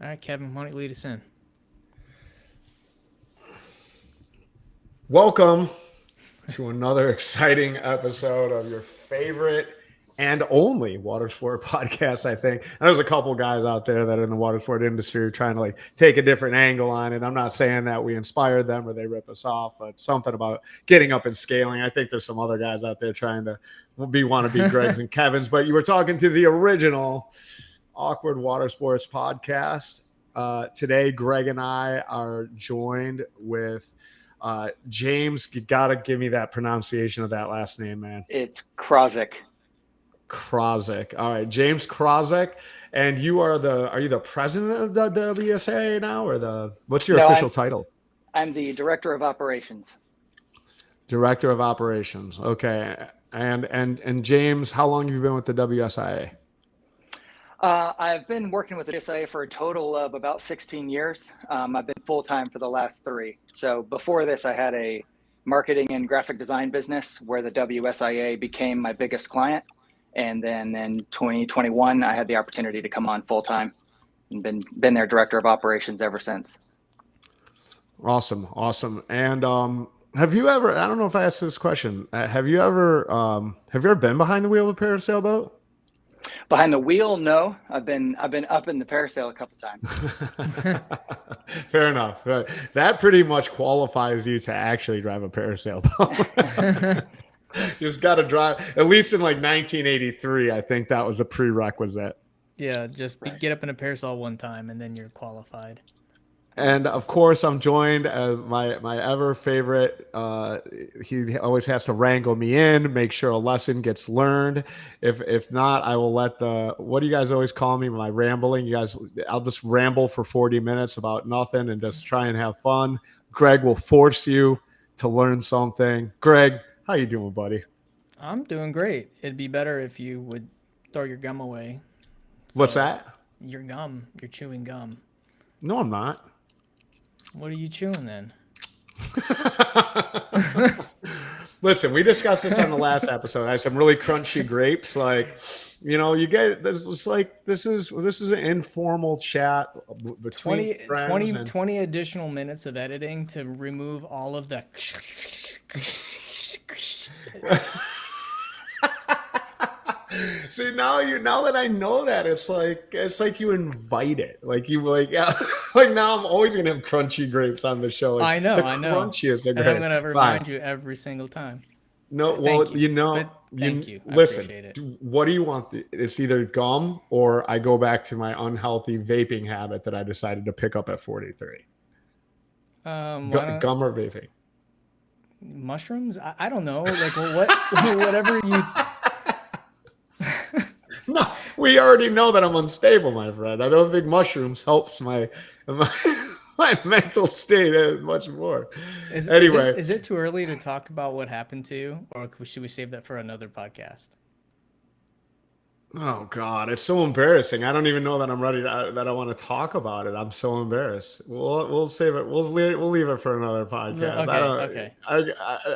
All right, Kevin, why don't you lead us in? Welcome to another exciting episode of your favorite and only water sport podcast, I think. And there's a couple guys out there that are in the water sport industry trying to take a different angle on it. I'm not saying that we inspired them or they rip us off, but something about getting up and scaling. I think there's some other guys out there trying to want to be Greg's and Kevin's, but you were talking to the original Awkward Watersports podcast. Today, Greg and I are joined with James. You gotta give me that pronunciation of that last name, man. It's Krawczyk. Krawczyk. All right, James Krawczyk. And are you the president of the WSIA now, or what's your No, official title? I'm the director of operations. Director of operations. Okay. And James, how long have you been with the WSIA? I've been working with the WSIA for a total of about 16 years. I've been full-time for the last 3. So before this, I had a marketing and graphic design business where the WSIA became my biggest client. And then in 2021, I had the opportunity to come on full-time and been their director of operations ever since. Awesome. And have you ever, I don't know if I asked this question, have you ever been behind the wheel of a parasail boat? Behind the wheel, no. I've been up in the parasail a couple times. Fair enough. That pretty much qualifies you to actually drive a parasail boat. Just got to drive, at least in 1983. I think that was a prerequisite. Yeah, just get up in a parasail one time, and then you're qualified. And of course, I'm joined as my ever favorite. He always has to wrangle me in, make sure a lesson gets learned. If not, I will let what do you guys always call me? My rambling. You guys, I'll just ramble for 40 minutes about nothing and just try and have fun. Greg will force you to learn something. Greg, how you doing, buddy? I'm doing great. It'd be better if you would throw your gum away. What's that? Your gum. You're chewing gum. No, I'm not. What are you chewing then? Listen, we discussed this on the last episode. I had some really crunchy grapes. You get this. This is an informal chat between 20 additional minutes of editing to remove all of the. See, now that I know that, it's like you invite it. Now I'm always gonna have crunchy grapes on the show. I know. Crunchiest of and I'm gonna remind Fine. you every single time. No, Thank you. Thank you. Listen, appreciate it. what do you want? It's either gum or I go back to my unhealthy vaping habit that I decided to pick up at 43. Gum or vaping? Mushrooms? I don't know. Whatever you. No, we already know that I'm unstable, my friend. I don't think mushrooms helps my mental state much more. Anyway, is it too early to talk about what happened to you, or should we save that for another podcast? Oh God, it's so embarrassing. I don't even know that I'm ready that I want to talk about it. I'm so embarrassed. We'll save it. We'll leave it for another podcast. Okay. I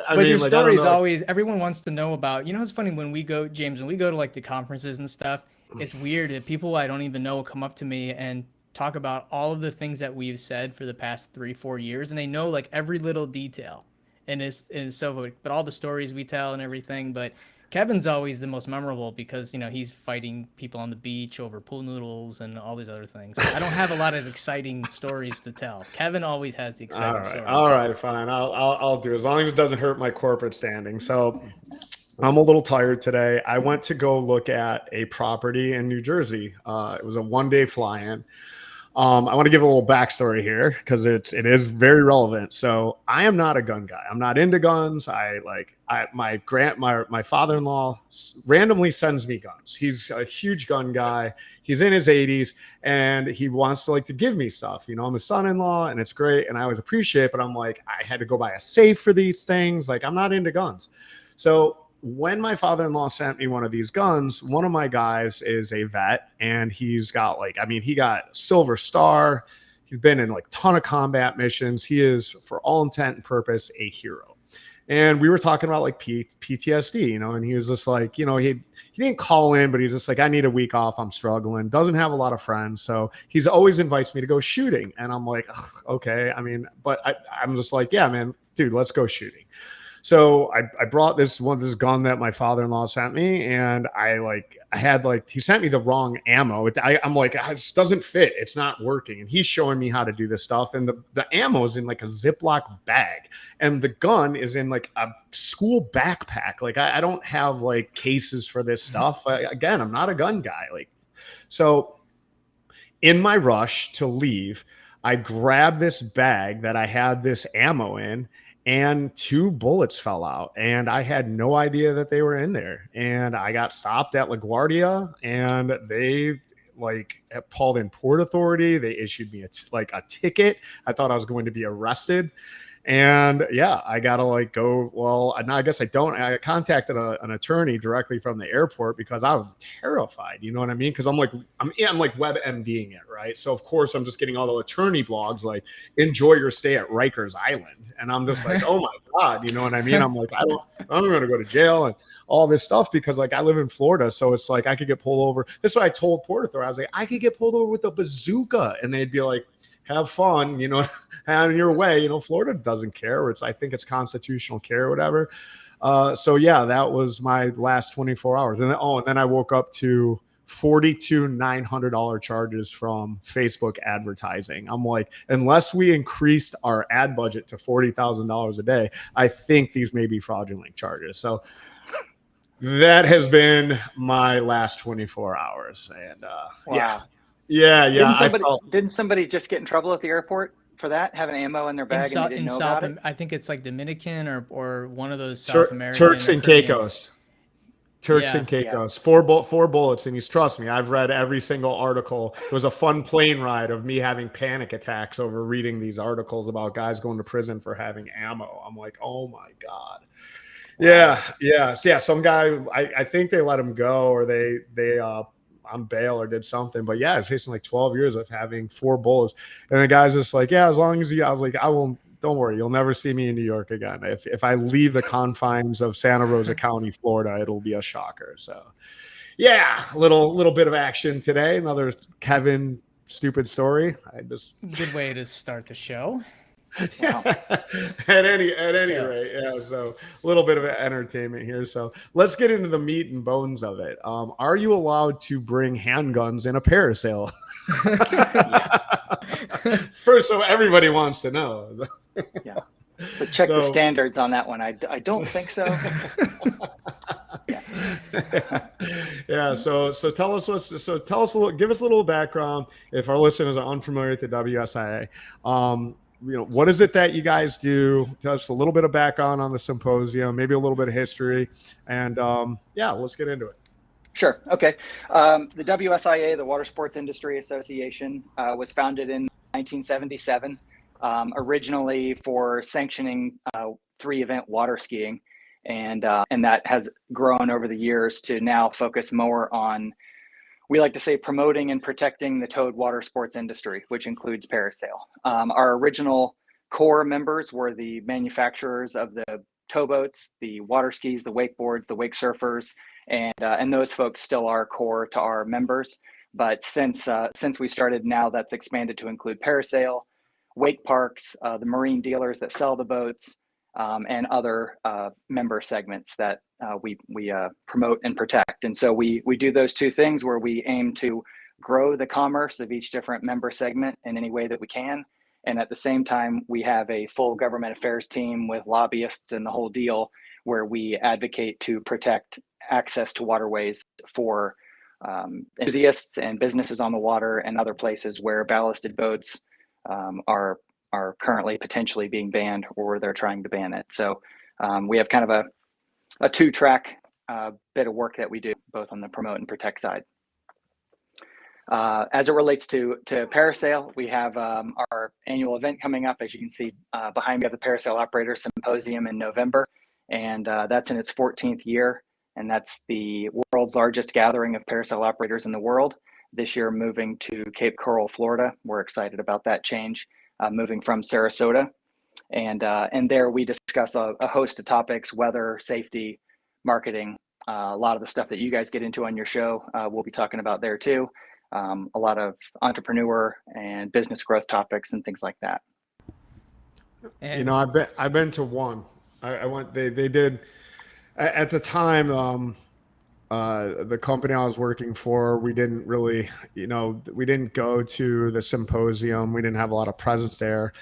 But mean, your story is I don't know. always, everyone wants to know about. It's funny when we go, James, when we go to the conferences and stuff. It's weird that people I don't even know will come up to me and talk about all of the things that we've said for the past 3-4 years, and they know every little detail, and it's so. But all the stories we tell and everything, but. Kevin's always the most memorable because, he's fighting people on the beach over pool noodles and all these other things. I don't have a lot of exciting stories to tell. Kevin always has the exciting stories. All right, fine. I'll do as long as it doesn't hurt my corporate standing. So I'm a little tired today. I went to go look at a property in New Jersey. It was a one-day fly-in. I want to give a little backstory here because it is very relevant. So I am not a gun guy. I'm not into guns. My father-in-law randomly sends me guns. He's a huge gun guy. He's in his 80s and he wants to give me stuff. I'm his son-in-law and it's great and I always appreciate it. But I'm I had to go buy a safe for these things. I'm not into guns. So when my father-in-law sent me one of these guns, one of my guys is a vet and he's got he got Silver Star. He's been in ton of combat missions. He is, for all intent and purpose, a hero. And we were talking about like PTSD, and he was just like, he didn't call in, but he's just like, I need a week off. I'm struggling. Doesn't have a lot of friends. So he's always invites me to go shooting. And I'm like, okay. I mean, but I'm just like, yeah, man, dude, let's go shooting. So I brought this gun that my father-in-law sent me, and he sent me the wrong ammo. I'm like, this doesn't fit. It's not working. And he's showing me how to do this stuff. And the ammo is in like a Ziploc bag, and the gun is in like a school backpack. Like I don't have like cases for this stuff. Again, I'm not a gun guy. So in my rush to leave, I grabbed this bag that I had this ammo in, and 2 bullets fell out, and I had no idea that they were in there. And I got stopped at LaGuardia, and they called in Port Authority. They issued me a ticket. I thought I was going to be arrested. And yeah, I gotta go. Well, I guess I don't. I contacted an attorney directly from the airport because I'm terrified. You know what I mean? Because I'm WebMDing it, right? So of course I'm just getting all the attorney blogs like enjoy your stay at Rikers Island, and I'm just like, oh my god, you know what I mean? I'm like, I'm going to go to jail and all this stuff because I live in Florida, so it's like I could get pulled over. That's what I told Port Authority. I was like, I could get pulled over with a bazooka, and they'd be like, have fun, on your way. Florida doesn't care. I think it's constitutional care or whatever. So yeah, that was my last 24 hours. And then I woke up to $900 charges from Facebook advertising. I'm like, unless we increased our ad budget to $40,000 a day, I think these may be fraudulent charges. So that has been my last 24 hours. And Wow. Yeah. Didn't somebody just get in trouble at the airport for that, having ammo in their bag and they didn't know about it? I think it's like Dominican or one of those South American. Turks and Caicos. Turks and Caicos. 4 bullets. And trust me, I've read every single article. It was a fun plane ride of me having panic attacks over reading these articles about guys going to prison for having ammo. I'm like, oh my God. Yeah. Some guy, I think they let him go, or they on bail or did something. But yeah, I was facing 12 years of having 4 bullets. And the guy's just like, yeah, as long as I was like, don't worry, you'll never see me in New York again. If I leave the confines of Santa Rosa County, Florida, it'll be a shocker. So yeah, little bit of action today. Another Kevin stupid story. Good way to start the show. Wow. at any rate, yeah. So a little bit of entertainment here. So let's get into the meat and bones of it. Are you allowed to bring handguns in a parasail? First, so everybody wants to know. Yeah. But check the standards on that one. I don't think so. Yeah. So tell us give us a little background if our listeners are unfamiliar with the WSIA. What is it that you guys do? Tell us a little bit of background on the symposium, maybe a little bit of history, and let's get into it. Sure. Okay. The WSIA, the Water Sports Industry Association, was founded in 1977, originally for sanctioning 3-event water skiing, and that has grown over the years to now focus more on, we like to say, promoting and protecting the towed water sports industry, which includes parasail. Our original core members were the manufacturers of the towboats, the water skis, the wakeboards, the wake surfers, and those folks still are core to our members. But since we started, now that's expanded to include parasail, wake parks, the marine dealers that sell the boats, and other member segments that we promote and protect. And so we do those 2 things where we aim to grow the commerce of each different member segment in any way that we can. And at the same time, we have a full government affairs team with lobbyists and the whole deal, where we advocate to protect access to waterways for enthusiasts and businesses on the water and other places where ballasted boats are currently potentially being banned, or they're trying to ban it. So we have kind of a 2-track bit of work that we do, both on the promote and protect side. As it relates to parasail, we have our annual event coming up. As you can see behind me, we have the Parasail Operator Symposium in November, and that's in its 14th year. And that's the world's largest gathering of parasail operators in the world. This year, moving to Cape Coral, Florida. We're excited about that change, moving from Sarasota. And there we discuss a host of topics: weather, safety, marketing. A lot of the stuff that you guys get into on your show, we'll be talking about there too. A lot of entrepreneur and business growth topics and things like that. And, you know, I've been to one. I went. They did at the time. The company I was working for, we didn't really, we didn't go to the symposium. We didn't have a lot of presence there.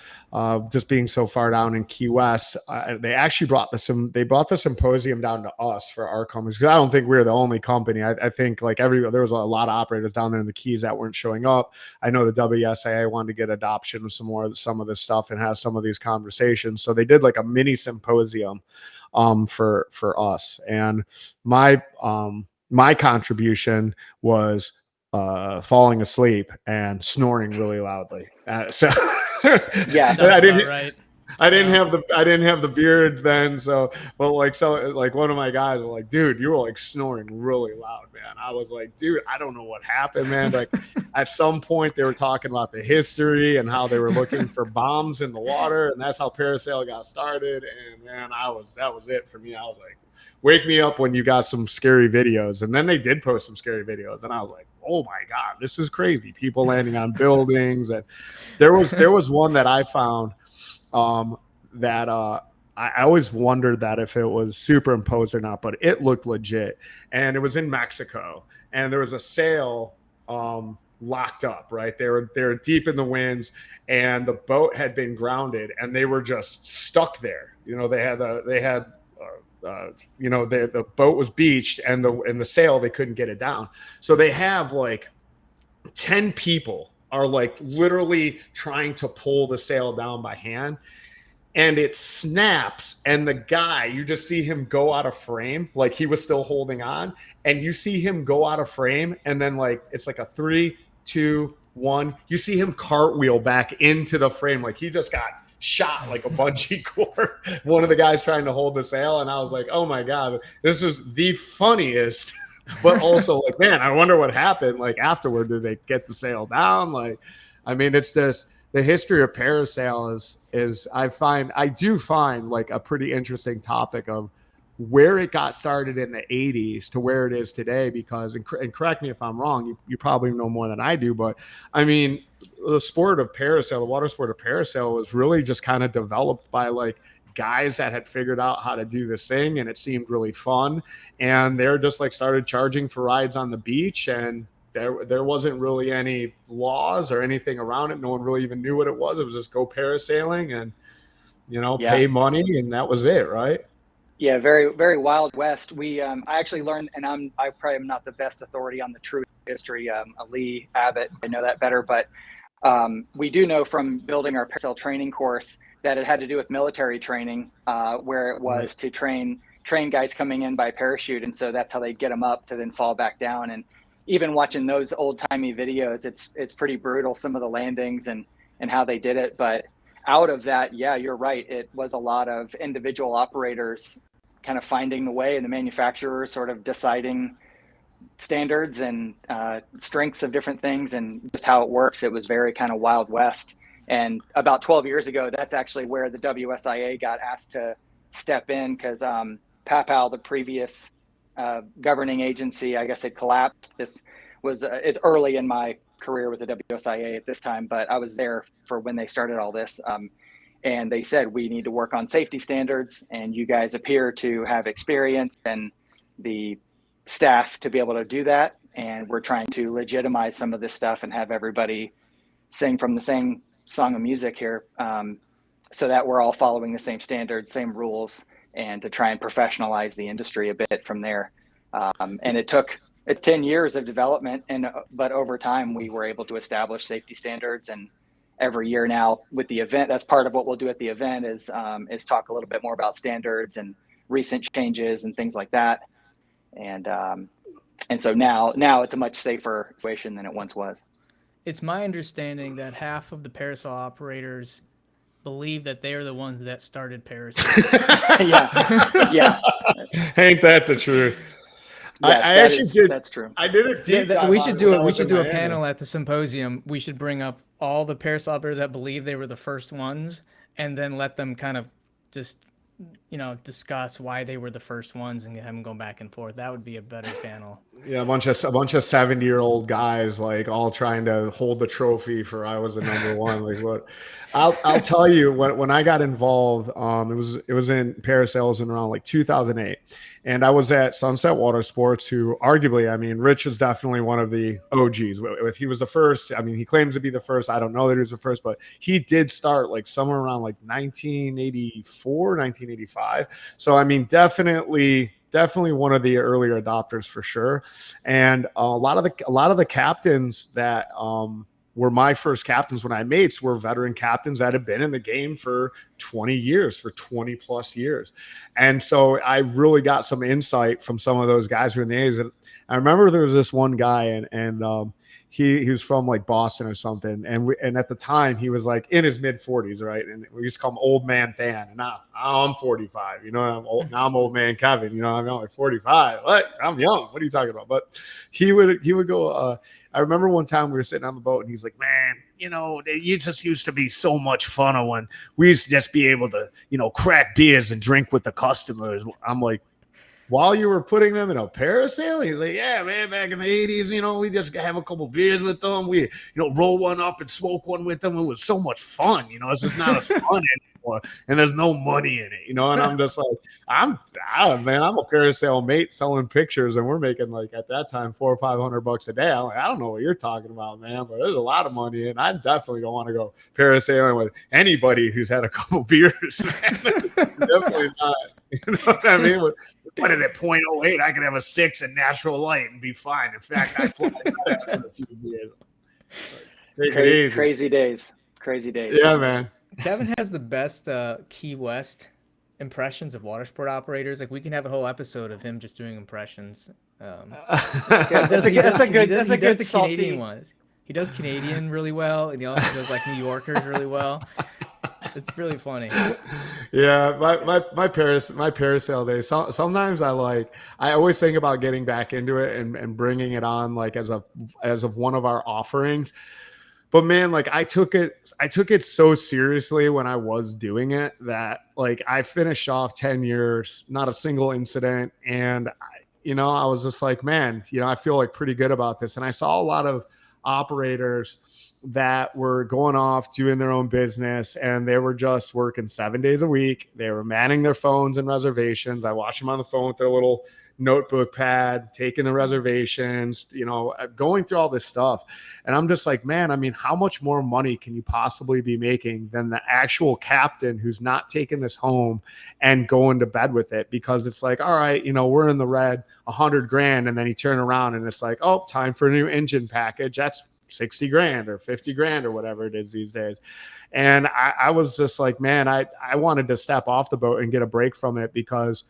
Just being so far down in Key West, they actually brought the symposium down to us for our companies, because I don't think we were the only company. I think like there was a lot of operators down there in the Keys that weren't showing up. I know the WSIA wanted to get adoption of some of this stuff and have some of these conversations. So they did like a mini symposium for us. And my contribution was falling asleep and snoring really loudly. So yeah, I didn't have the beard then. So one of my guys was like, dude, you were like snoring really loud, man. I was like, dude, I don't know what happened, man. Like at some point they were talking about the history and how they were looking for bombs in the water. And that's how parasail got started. And man, that was it for me. I was like, wake me up when you got some scary videos. And then they did post some scary videos. And I was like, oh my God, this is crazy. People landing on buildings. And there was one that I found that I always wondered that if it was superimposed or not, but it looked legit. And it was in Mexico. And there was a sail locked up, right? They were deep in the winds, and the boat had been grounded, and they were just stuck there. The boat was beached, and the sail, they couldn't get it down. So they have like 10 people are like literally trying to pull the sail down by hand, and it snaps, and the guy, you just see him go out of frame, like he was still holding on, and you see him go out of frame, and then like it's like a 3, 2, 1. You see him cartwheel back into the frame, like he just got shot like a bungee cord. One of the guys trying to hold the sail, and I was like, oh my God, this is the funniest. But also like, man, I wonder what happened. Like afterward, did they get the sail down? Like, I mean, it's just the history of parasail is I do find like a pretty interesting topic of where it got started in the 80s to where it is today, because, and correct me if I'm wrong, you probably know more than I do, but I mean, the sport of parasail, the water sport of parasail was really just kind of developed by like guys that had figured out how to do this thing, and it seemed really fun. And they're just like started charging for rides on the beach, and there wasn't really any laws or anything around it. No one really even knew what it was. It was just go parasailing and, pay money, and that was it, right? Yeah, very, very Wild West. I actually learned, and I probably am not the best authority on the true history. Lee Abbott, I know that better, but we do know from building our parasail training course that it had to do with military training, where it was to train guys coming in by parachute, and so that's how they get them up to then fall back down. And even watching those old timey videos, it's pretty brutal, some of the landings and how they did it. But out of that, yeah, you're right. It was a lot of individual operators kind of finding the way, and the manufacturers sort of deciding standards and strengths of different things and just how it works. It was very kind of Wild West. And about 12 years ago, that's actually where the WSIA got asked to step in, because PAPAL, the previous governing agency, I guess it collapsed. This was it's early in my career with the WSIA at this time, but I was there for when they started all this. And they said, we need to work on safety standards, and you guys appear to have experience and the staff to be able to do that. And we're trying to legitimize some of this stuff and have everybody sing from the same song of music here, so that we're all following the same standards, same rules, and to try and professionalize the industry a bit from there. And it took 10 years of development, but over time we were able to establish safety standards. And every year now with the event, that's part of what we'll do at the event is talk a little bit more about standards and recent changes and things like that. And so now it's a much safer situation than it once was. It's my understanding that half of the parasail operators believe that they are the ones that started parasail. Yeah. Ain't that the truth? Yes, I actually did. That's true. I did a deep dive. We should do it. We should do a Miami. panel at the symposium. We should bring up all the parasail operators that believe they were the first ones, and then let them kind of just, discuss why they were the first ones and have them go back and forth. That would be a better panel. Yeah, a bunch of 70-year-old guys like all trying to hold the trophy for I was the number one. Like what? I'll tell you when I got involved. It was in parasails in around like 2008, and I was at Sunset Watersports. Who arguably, I mean, Rich was definitely one of the OGs. If he was the first, I mean, he claims to be the first. I don't know that he was the first, but he did start like somewhere around like 1984, 1985. So I mean, definitely one of the earlier adopters for sure. And a lot of the captains that were my first captains when I mates were veteran captains that had been in the game for 20 years, for 20 plus years. And so I really got some insight from some of those guys who were in the A's. And I remember there was this one guy and he was from like Boston or something. And at the time he was like in his mid 40s. Right. And we used to call him old man Dan. And now I'm 45, I'm old man Kevin, I'm only 45. What? I'm young. What are you talking about? But he would go, I remember one time we were sitting on the boat and he's like, man, you just used to be so much fun when we used to just be able to, crack beers and drink with the customers. I'm like, while you were putting them in a parasail? He's like, yeah, man, back in the 80s, we just have a couple beers with them. We, roll one up and smoke one with them. It was so much fun. It's just not as fun anymore. And there's no money in it, and I'm just like, I'm a parasail mate selling pictures, and we're making like at that time $400 or $500 a day. I'm like, I don't know what you're talking about, man, but there's a lot of money, and I definitely don't want to go parasailing with anybody who's had a couple beers, man. Definitely not. You know what I mean? What is it, 0.08? I could have a 6 in natural light and be fine. In fact, I fly after a few years. Crazy days. Yeah, man. Kevin has the best Key West impressions of water sport operators. Like we can have a whole episode of him just doing impressions. That's a good Canadian ones. He does Canadian really well, and he also does like New Yorkers really well. It's really funny. Yeah, my parasail days. Sometimes I always think about getting back into it and bringing it on like as of one of our offerings. But man, like I took it so seriously when I was doing it that like I finished off 10 years, not a single incident, and I was just like, man, I feel like pretty good about this. And I saw a lot of operators that were going off doing their own business, and they were just working 7 days a week. They were manning their phones and reservations. I watched them on the phone with their little notebook pad, taking the reservations, going through all this stuff. And I'm just like, man, I mean, how much more money can you possibly be making than the actual captain who's not taking this home and going to bed with it? Because it's like, all right, we're in the red, $100,000. And then you turn around and it's like, oh, time for a new engine package. That's $60,000 or $50,000 or whatever it is these days. And I was just like, man, I wanted to step off the boat and get a break from it, because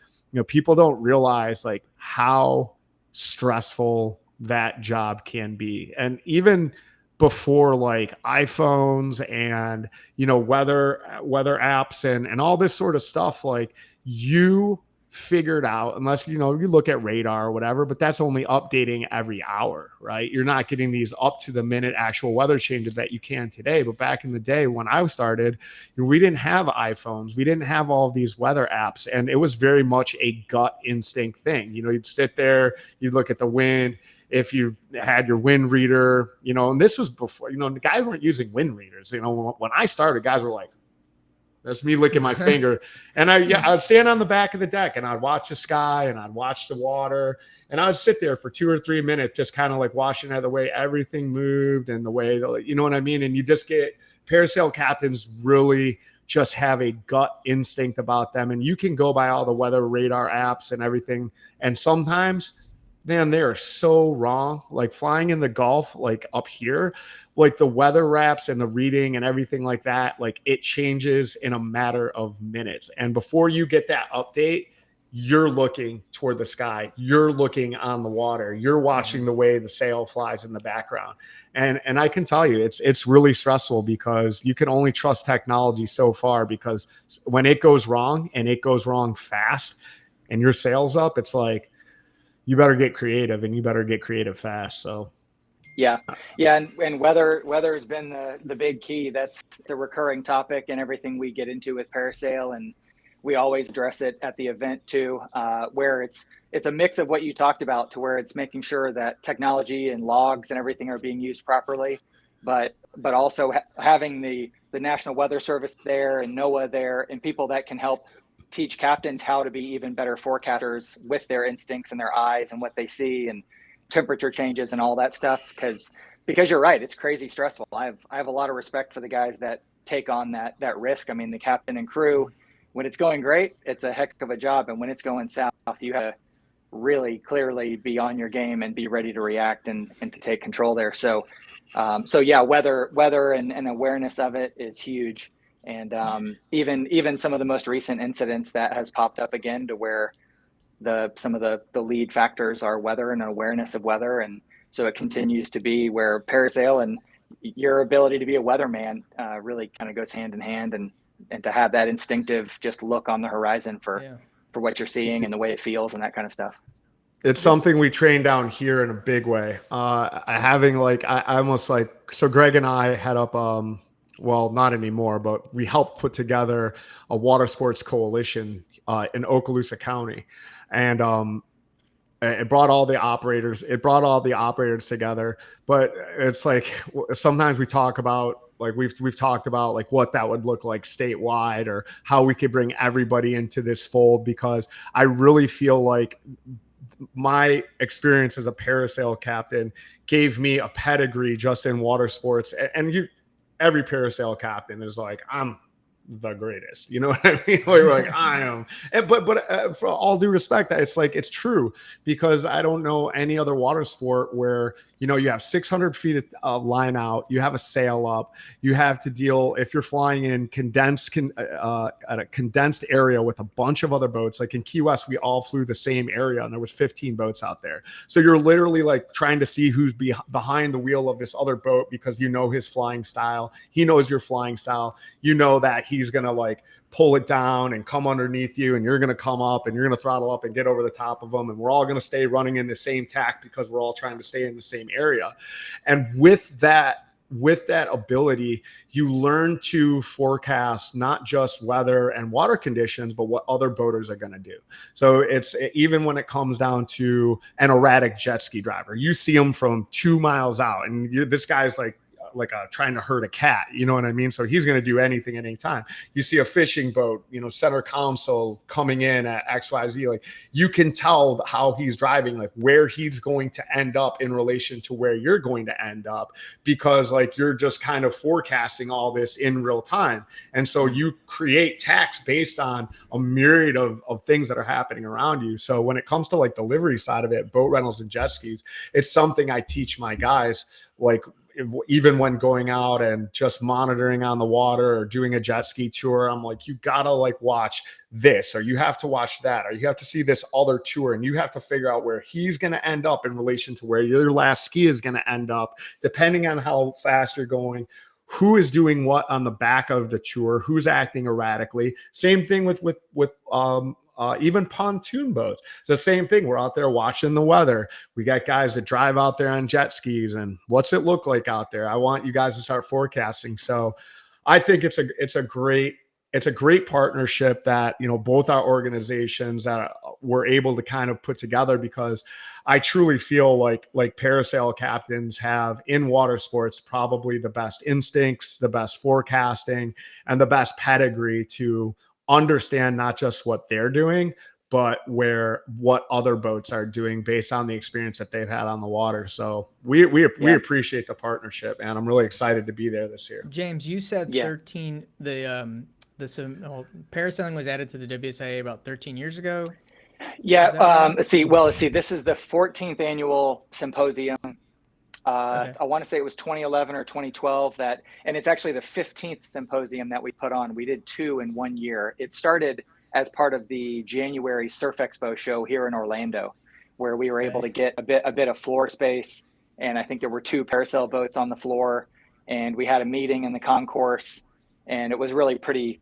people don't realize like how stressful that job can be. And even before like iPhones and weather apps and all this sort of stuff, like you figured out, unless you look at radar or whatever, but that's only updating every hour, right? You're not getting these up to the minute actual weather changes that you can today. But back in the day when I started, we didn't have iPhones, we didn't have all of these weather apps, and it was very much a gut instinct thing. You'd sit there, you'd look at the wind, if you had your wind reader, and this was before, the guys weren't using wind readers. When I started, guys were like, that's me licking my finger. And I'd stand on the back of the deck and I'd watch the sky and I'd watch the water. And I would sit there for 2 or 3 minutes, just kind of like watching the way everything moved and the way, you know what I mean? And you just get parasail captains really just have a gut instinct about them. And you can go by all the weather radar apps and everything. And sometimes, man, they are so wrong. Like flying in the Gulf, like up here, like the weather apps and the reading and everything like that, like it changes in a matter of minutes. And before you get that update, you're looking toward the sky, you're looking on the water, you're watching the way the sail flies in the background. And I can tell you, it's really stressful, because you can only trust technology so far, because when it goes wrong and it goes wrong fast and your sail's up, it's like, you better get creative, and you better get creative fast. So yeah, and weather has been the big key. That's a recurring topic in everything we get into with parasail, and we always address it at the event too, where it's a mix of what you talked about, to where it's making sure that technology and logs and everything are being used properly, but also having the National Weather Service there and NOAA there, and people that can help teach captains how to be even better forecasters with their instincts and their eyes and what they see and temperature changes and all that stuff. Because you're right, it's crazy stressful. I have a lot of respect for the guys that take on that risk. I mean, the captain and crew, when it's going great, it's a heck of a job, and when it's going south, you have to really clearly be on your game and be ready to react and to take control there. So yeah, weather and awareness of it is huge. And even some of the most recent incidents that has popped up again, to where some of the lead factors are weather and awareness of weather. And so it continues to be where parasail and your ability to be a weatherman really kind of goes hand in hand, and to have that instinctive just look on the horizon for what you're seeing and the way it feels and that kind of stuff. It's something we train down here in a big way. Having I almost so Greg and I head up, well, not anymore, but we helped put together a water sports coalition in Okaloosa County. And it brought all the operators together. But it's sometimes we talk about, we've talked about what that would look like statewide, or how we could bring everybody into this fold, because I really feel like my experience as a parasail captain gave me a pedigree just in water sports. And every parasail captain is I'm the greatest, you know what I mean? I am. But for all due respect, it's true, because I don't know any other water sport where, you have 600 feet of line out, you have a sail up, you have to deal, if you're flying in at a condensed area with a bunch of other boats. Like in Key West, we all flew the same area, and there was 15 boats out there. So you're literally trying to see who's behind the wheel of this other boat, because his flying style, he knows your flying style, that he's going to pull it down and come underneath you, and you're going to come up and you're going to throttle up and get over the top of them. And we're all going to stay running in the same tack, because we're all trying to stay in the same area. And with that ability, you learn to forecast not just weather and water conditions, but what other boaters are going to do. So it's even when it comes down to an erratic jet ski driver, you see them from 2 miles out, and this guy's trying to herd a cat, you know what I mean? So he's going to do anything at any time. You see a fishing boat, center console coming in at XYZ, you can tell how he's driving, where he's going to end up in relation to where you're going to end up, because you're just kind of forecasting all this in real time. And so you create tacks based on a myriad of things that are happening around you. So when it comes to the delivery side of it, boat rentals and jet skis, it's something I teach my guys, even when going out and just monitoring on the water or doing a jet ski tour. I'm you gotta watch this, or you have to watch that, or you have to see this other tour, and you have to figure out where he's going to end up in relation to where your last ski is going to end up, depending on how fast you're going, who is doing what on the back of the tour, who's acting erratically. Same thing with even pontoon boats. It's the same thing. We're out there watching the weather. We got guys that drive out there on jet skis, and what's it look like out there? I want you guys to start forecasting. So I think it's a great partnership that, both our organizations that were able to kind of put together, because I truly feel like parasail captains have in water sports probably the best instincts, the best forecasting, and the best pedigree to understand not just what they're doing, but what other boats are doing based on the experience that they've had on the water. So we appreciate the partnership, and I'm really excited to be there this year. James, you said 13. Parasailing was added to the WSIA about 13 years ago. Yeah. Right? Let's see. This is the 14th annual symposium. Okay. I want to say it was 2011 or 2012 and it's actually the 15th symposium that we put on. We did 2 in 1 year. It started as part of the January Surf Expo show here in Orlando, where we were able to get a bit of floor space. And I think there were 2 parasail boats on the floor, and we had a meeting in the concourse, and it was really pretty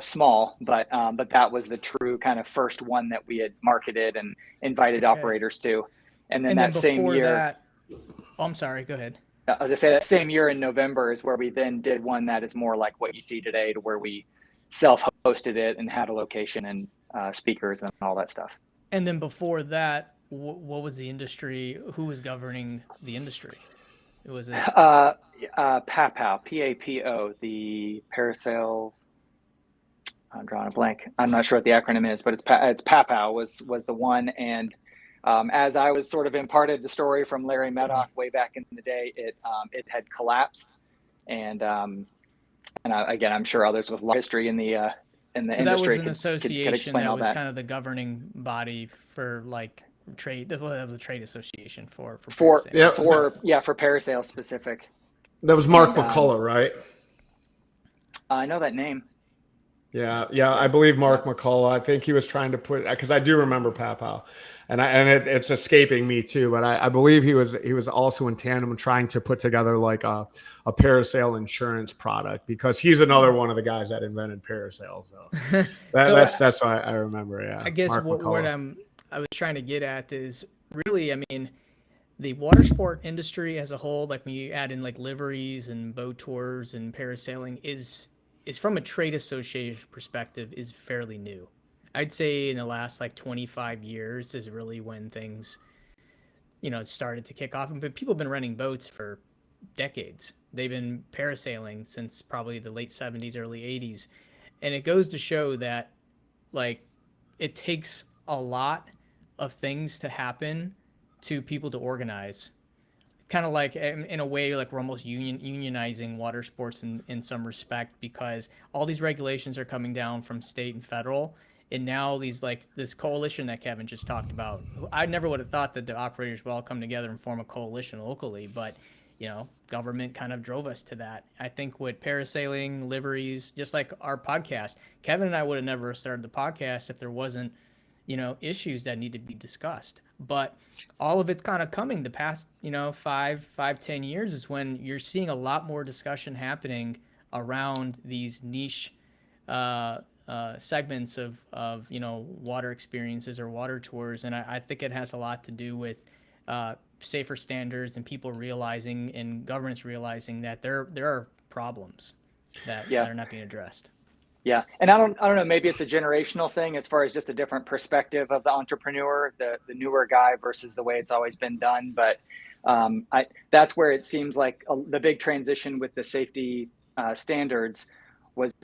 small, but that was the true kind of first one that we had marketed and invited operators to. And then that same year, I'm sorry, go ahead. As I say, that same year in November is where we then did one that is more like what you see today, to where we self-hosted it and had a location and speakers and all that stuff. And then before that, what was the industry? Who was governing the industry? Was it PAPO, PAPO, the Parasail. I'm drawing a blank. I'm not sure what the acronym is, but it's PAPO was the one. And as I was sort of imparted the story from Larry Medoc way back in the day, it had collapsed, and again, I'm sure others with history in the industry. That was an association could that was that. kind of the governing body for like trade. That was a trade association for parasail specific. That was Mark McCullough, right? I know that name. Yeah, I believe Mark McCullough. I think he was trying to put, because I do remember PAPO, and it's escaping me too. But I believe he was also in tandem trying to put together like a parasail insurance product, because he's another one of the guys that invented parasail. So that's why I remember. Yeah, I guess Mark what I was trying to get at is really, I mean, the water sport industry as a whole, like when you add in like liveries and boat tours and parasailing, is from a trade association perspective is fairly new. I'd say in the last like 25 years is really when things, started to kick off. But people have been renting boats for decades. They've been parasailing since probably the late 70s, early 80s. And it goes to show that like it takes a lot of things to happen to people to organize. Kind of like in a way, like we're almost unionizing water sports in some respect, because all these regulations are coming down from state and federal. And now this coalition that Kevin just talked about, I never would have thought that the operators would all come together and form a coalition locally, but government kind of drove us to that. I think with parasailing, liveries, just like our podcast, Kevin and I would have never started the podcast if there wasn't, issues that need to be discussed. But all of it's kind of coming the past, 10 years is when you're seeing a lot more discussion happening around these niche segments of water experiences or water tours. And I think it has a lot to do with safer standards and people realizing and governments realizing that there are problems that are not being addressed. Yeah. And I don't know, maybe it's a generational thing as far as just a different perspective of the entrepreneur, the newer guy versus the way it's always been done. But that's where it seems like the big transition with the safety standards was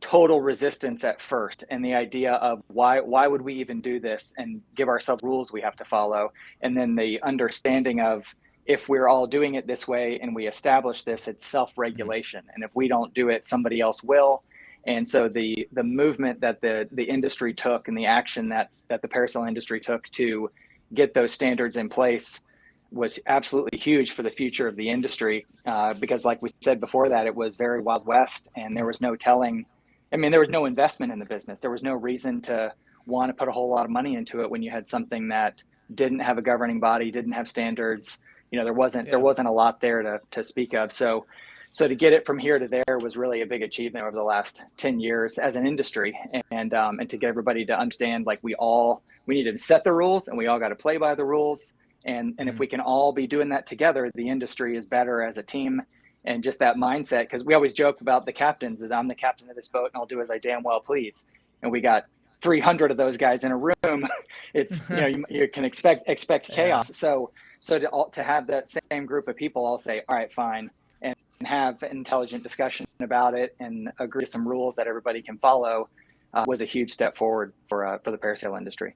total resistance at first. And the idea of why would we even do this and give ourselves rules we have to follow? And then the understanding of, if we're all doing it this way and we establish this, it's self-regulation. And if we don't do it, somebody else will. And so the movement that the industry took and the action that the parasail industry took to get those standards in place was absolutely huge for the future of the industry, because like we said before that, it was very Wild West, and there was no telling. I mean, there was no investment in the business. There was no reason to want to put a whole lot of money into it when you had something that didn't have a governing body, didn't have standards. There wasn't a lot there to speak of. So to get it from here to there was really a big achievement over the last 10 years as an industry, and to get everybody to understand, like we need to set the rules and we all got to play by the rules. And if we can all be doing that together, the industry is better as a team. And just that mindset, because we always joke about the captains, that I'm the captain of this boat and I'll do as I damn well please. And we got 300 of those guys in a room. It's, you can expect chaos. Yeah. So to have that same group of people all say, all right, fine, and have intelligent discussion about it and agree to some rules that everybody can follow was a huge step forward for the parasail industry.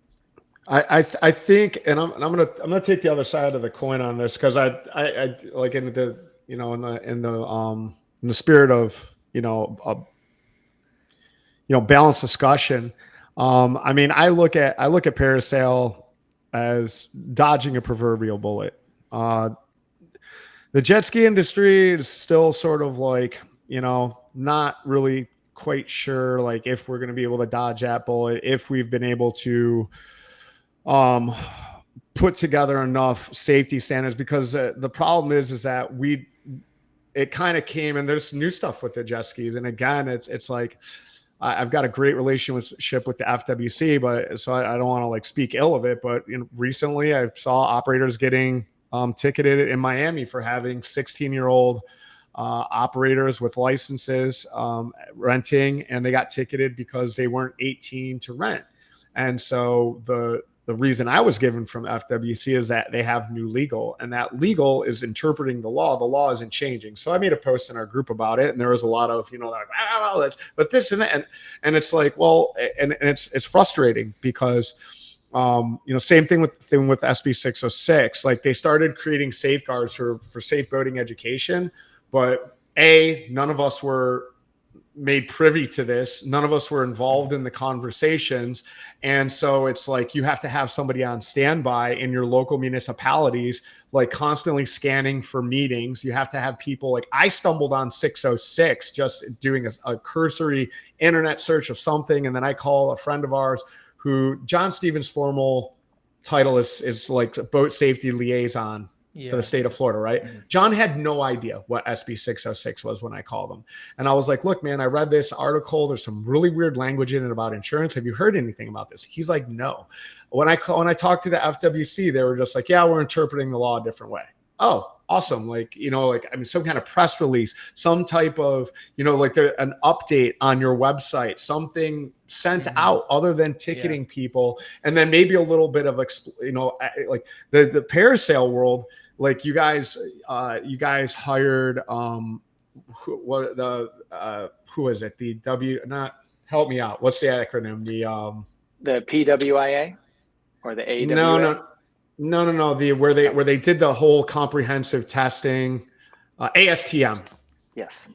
I think, and I'm gonna take the other side of the coin on this, because I like in the in the spirit of balanced discussion. I mean, I look at parasail as dodging a proverbial bullet. The jet ski industry is still sort of like, not really quite sure, like if we're going to be able to dodge that bullet, if we've been able to put together enough safety standards, because the problem is that it kind of came, and there's new stuff with the jet skis. And again, it's like, I've got a great relationship with the FWC, but so I don't want to like speak ill of it. But recently, I saw operators getting ticketed in Miami for having 16-year-old operators with licenses renting, and they got ticketed because they weren't 18 to rent. And so the reason I was given from FWC is that they have new legal, and that legal is interpreting the law. The law isn't changing. So I made a post in our group about it, and there was a lot of, like, but this and that. And it's like, well, and it's frustrating because, same thing with SB 606, like they started creating safeguards for safe boating education, but none of us were made privy to this. None of us were involved in the conversations. And so it's like you have to have somebody on standby in your local municipalities, like constantly scanning for meetings. You have to have people, like I stumbled on 606 just doing a cursory internet search of something. And then I call a friend of ours who John Stevens' formal title is like a boat safety liaison for the state of Florida, right? Mm-hmm. John had no idea what SB 606 was when I called him. And I was like, look, man, I read this article. There's some really weird language in it about insurance. Have you heard anything about this? He's like, no. When I talked to the FWC, they were just like, yeah, we're interpreting the law a different way. Oh, awesome. Some kind of press release, some type of, an update on your website, something sent out other than ticketing people. And then maybe a little bit of, like the parasail world, like you guys hired, who is it? Help me out. What's the acronym? The PWIA or the AWA? No. Where they did the whole comprehensive testing, ASTM. Yes.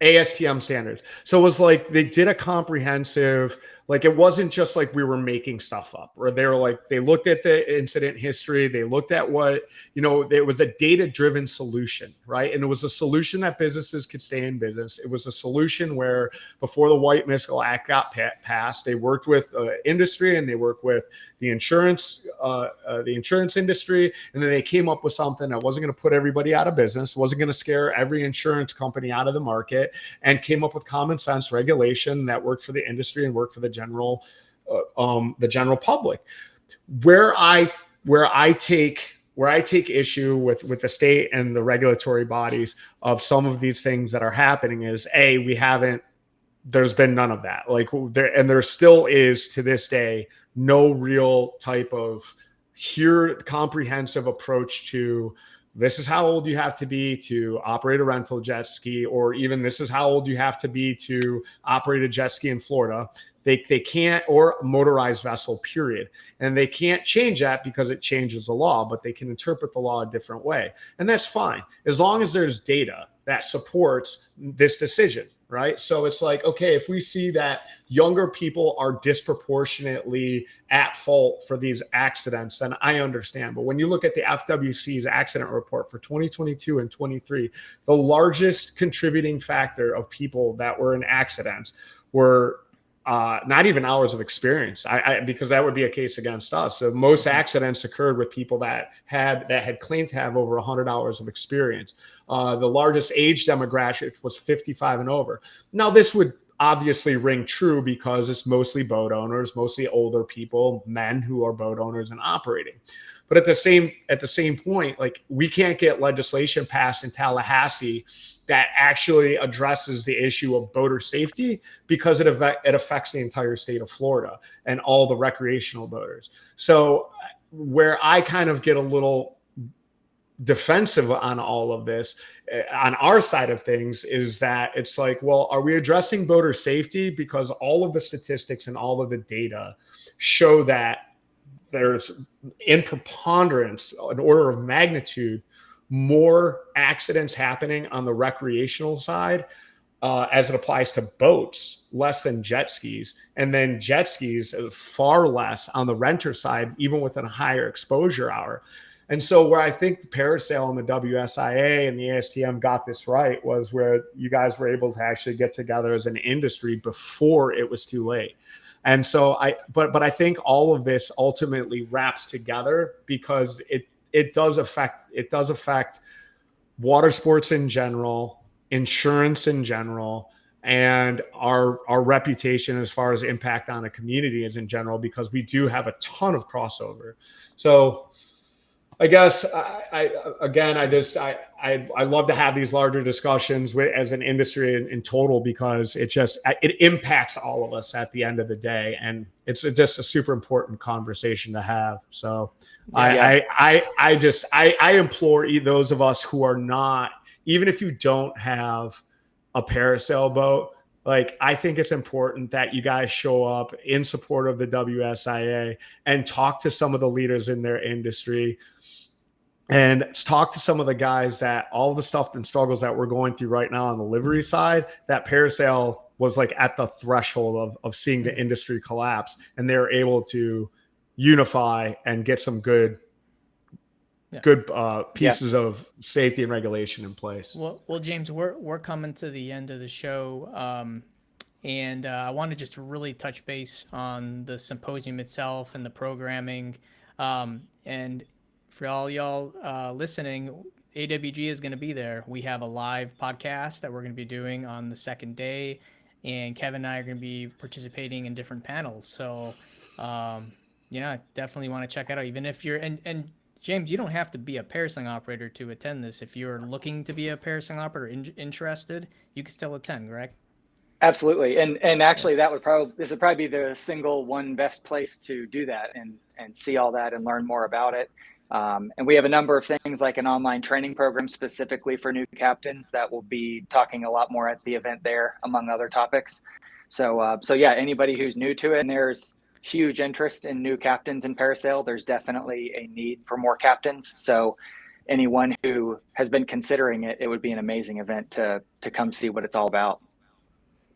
ASTM standards. So it was like they did a comprehensive, like it wasn't just like we were making stuff up, or they were like, they looked at the incident history, they looked at what, it was a data-driven solution, right? And it was a solution that businesses could stay in business. It was a solution where before the White Mystical Act got passed, they worked with industry and they worked with the insurance industry, and then they came up with something that wasn't going to put everybody out of business, wasn't going to scare every insurance company out of the market, and came up with common sense regulation that worked for the industry and worked for the general public. Where I take issue with the state and the regulatory bodies of some of these things that are happening is there's been none of that. Like there still is to this day no real type of comprehensive approach to this is how old you have to be to operate a rental jet ski, or even this is how old you have to be to operate a jet ski in Florida. They can't, or motorized vessel, period. And they can't change that because it changes the law, but they can interpret the law a different way. And that's fine, as long as there's data that supports this decision, right? So it's like, okay, if we see that younger people are disproportionately at fault for these accidents, then I understand. But when you look at the FWC's accident report for 2022 and 23, the largest contributing factor of people that were in accidents were not even hours of experience, because that would be a case against us. So most accidents occurred with people that had claimed to have over 100 hours of experience. The largest age demographic was 55 and over. Now, this would obviously ring true because it's mostly boat owners, mostly older people, men who are boat owners and operating. But at the same point, like we can't get legislation passed in Tallahassee that actually addresses the issue of boater safety, because it affects the entire state of Florida and all the recreational boaters. So where I kind of get a little defensive on all of this on our side of things is that it's like, well, are we addressing boater safety? Because all of the statistics and all of the data show that there's, in preponderance, an order of magnitude, more accidents happening on the recreational side as it applies to boats, less than jet skis. And then jet skis far less on the renter side, even with a higher exposure hour. And so where I think the parasail and the WSIA and the ASTM got this right was where you guys were able to actually get together as an industry before it was too late. And so but I think all of this ultimately wraps together because it does affect water sports in general, insurance in general, and our reputation as far as impact on a community is in general, because we do have a ton of crossover. So I guess I love to have these larger discussions as an industry in total, because it impacts all of us at the end of the day, and it's just a super important conversation to have. So Yeah. I implore those of us who are not, even if you don't have a parasail boat, like, I think it's important that you guys show up in support of the WSIA and talk to some of the leaders in their industry, and talk to some of the guys that all the stuff and struggles that we're going through right now on the livery side, that parasail was like at the threshold of seeing the industry collapse, and they're able to unify and get some good pieces of safety and regulation in place. Well, James, we're coming to the end of the show, and I wanted just to really touch base on the symposium itself and the programming, and for all y'all listening, AWG is going to be there. We have a live podcast that we're going to be doing on the second day, and Kevin and I are going to be participating in different panels. So, definitely want to check it out. Even if you're and James, you don't have to be a parasailing operator to attend this. If you're looking to be a parasailing operator, interested, you can still attend, correct? Absolutely. And actually this would probably be the single one best place to do that and see all that and learn more about it. And we have a number of things like an online training program specifically for new captains that will be talking a lot more at the event there, among other topics. So yeah, anybody who's new to it, and there's huge interest in new captains in parasail. There's definitely a need for more captains. So anyone who has been considering it, it would be an amazing event to come see what it's all about.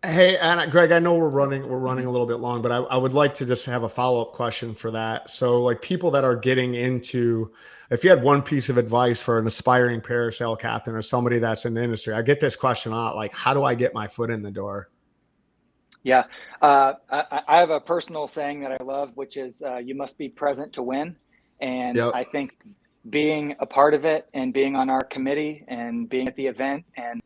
Hey, and Greg, I know we're running a little bit long, but I would like to just have a follow-up question for that. So, like, people that are getting into, if you had one piece of advice for an aspiring parasail captain or somebody that's in the industry, I get this question a lot, like, how do I get my foot in the door? Yeah, I have a personal saying that I love, which is you must be present to win. And Yep. I think being a part of it and being on our committee and being at the event and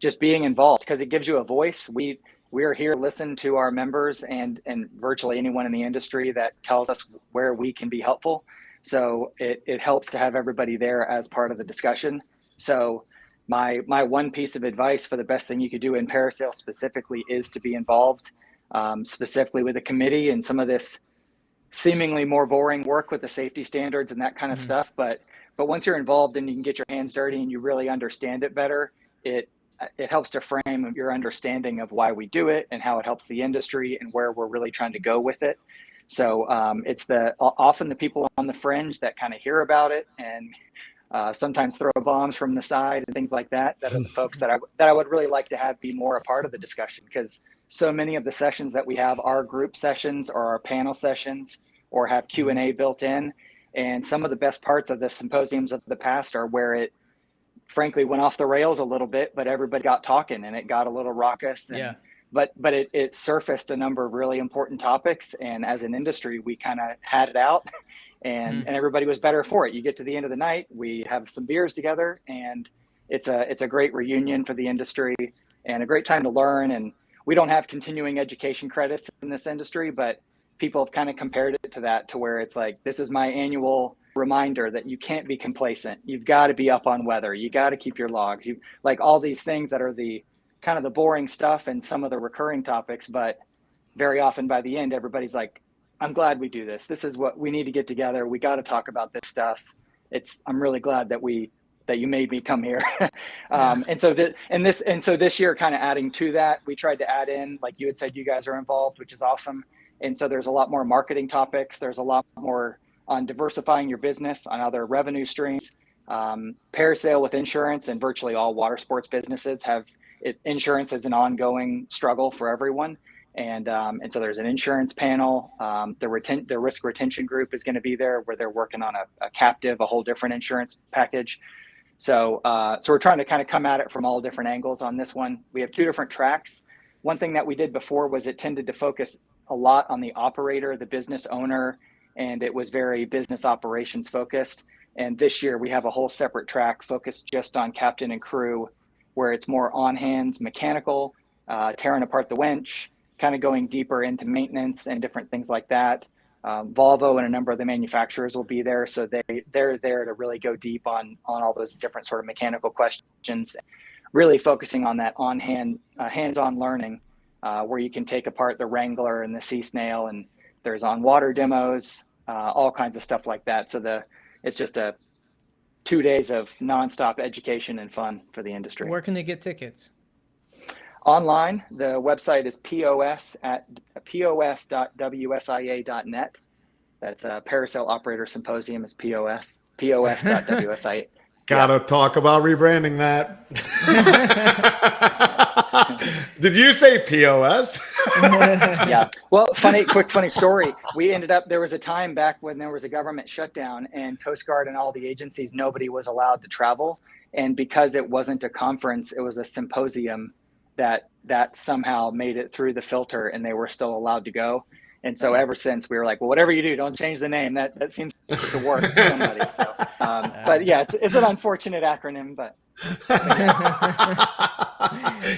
just being involved, because it gives you a voice. We are here to listen to our members and virtually anyone in the industry that tells us where we can be helpful. So it helps to have everybody there as part of the discussion. So my one piece of advice for the best thing you could do in parasail specifically is to be involved, specifically with the committee and some of this seemingly more boring work with the safety standards and that kind of stuff. But once you're involved and you can get your hands dirty and you really understand it better, it helps to frame your understanding of why we do it and how it helps the industry and where we're really trying to go with it. So it's often the people on the fringe that kind of hear about it and sometimes throw bombs from the side and things like that are the folks that I would really like to have be more a part of the discussion, because so many of the sessions that we have are group sessions or our panel sessions or have Q&A built in. And some of the best parts of the symposiums of the past are where it frankly went off the rails a little bit, but everybody got talking and it got a little raucous. And, but it surfaced a number of really important topics. And as an industry, we kind of had it out and everybody was better for it. You get to the end of the night, we have some beers together, and it's a great reunion for the industry and a great time to learn. And we don't have continuing education credits in this industry, but people have kind of compared it to that, to where it's like, this is my annual reminder that you can't be complacent. You've got to be up on weather. You got to keep your logs. You like all these things that are the kind of the boring stuff and some of the recurring topics, but very often by the end, everybody's like, I'm glad we do this. This is what we need to get together. We got to talk about this stuff. I'm really glad that you made me come here. And so this year, kind of adding to that, we tried to add in, like you had said, you guys are involved, which is awesome. And so there's a lot more marketing topics. There's a lot more on diversifying your business, on other revenue streams. Parasail with insurance, and virtually all water sports businesses have insurance as an ongoing struggle for everyone. And so there's an insurance panel. The risk retention group is going to be there, where they're working on a captive, a whole different insurance package. So we're trying to kind of come at it from all different angles on this one. We have two different tracks. One thing that we did before was it tended to focus a lot on the operator, the business owner, and it was very business operations focused. And this year we have a whole separate track focused just on captain and crew, where it's more on hands mechanical, tearing apart the winch, kind of going deeper into maintenance and different things like that. Volvo and a number of the manufacturers will be there, so they're there to really go deep on all those different sort of mechanical questions, really focusing on that hands-on learning, where you can take apart the Wrangler and the Sea Snail, and there's on water demos, all kinds of stuff like that. So it's just 2 days of nonstop education and fun for the industry. Where can they get tickets? Online, the website is pos.wsia.net. That's Parasail Operator Symposium is pos.wsia. Gotta talk about rebranding that. Did you say POS? Yeah. Well, quick funny story. There was a time back when there was a government shutdown and Coast Guard and all the agencies, nobody was allowed to travel. And because it wasn't a conference, it was a symposium that somehow made it through the filter and they were still allowed to go. And so ever since we were like, well, whatever you do, don't change the name. That seems to work for somebody. So, but yeah, it's an unfortunate acronym, but.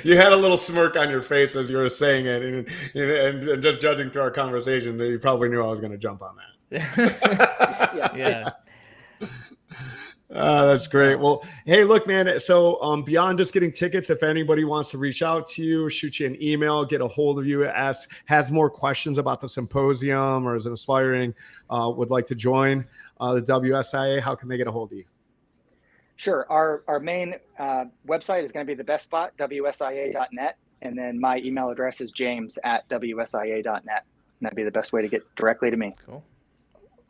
You had a little smirk on your face as you were saying it, and just judging through our conversation, you probably knew I was going to jump on that. Yeah. That's great. Well, hey, look, man. So beyond just getting tickets, if anybody wants to reach out to you, shoot you an email, get a hold of you, has more questions about the symposium or is aspiring, would like to join the WSIA, how can they get a hold of you? Sure. Our main website is going to be the best spot, wsia.net. And then my email address is james@wsia.net. And that'd be the best way to get directly to me. Cool.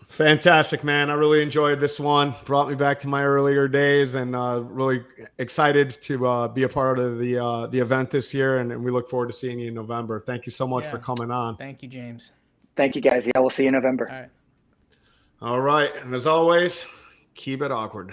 Fantastic, man. I really enjoyed this one. Brought me back to my earlier days, and really excited to be a part of the event this year. And we look forward to seeing you in November. Thank you so much for coming on. Thank you, James. Thank you, guys. Yeah, we'll see you in November. All right. All right. And as always, keep it awkward.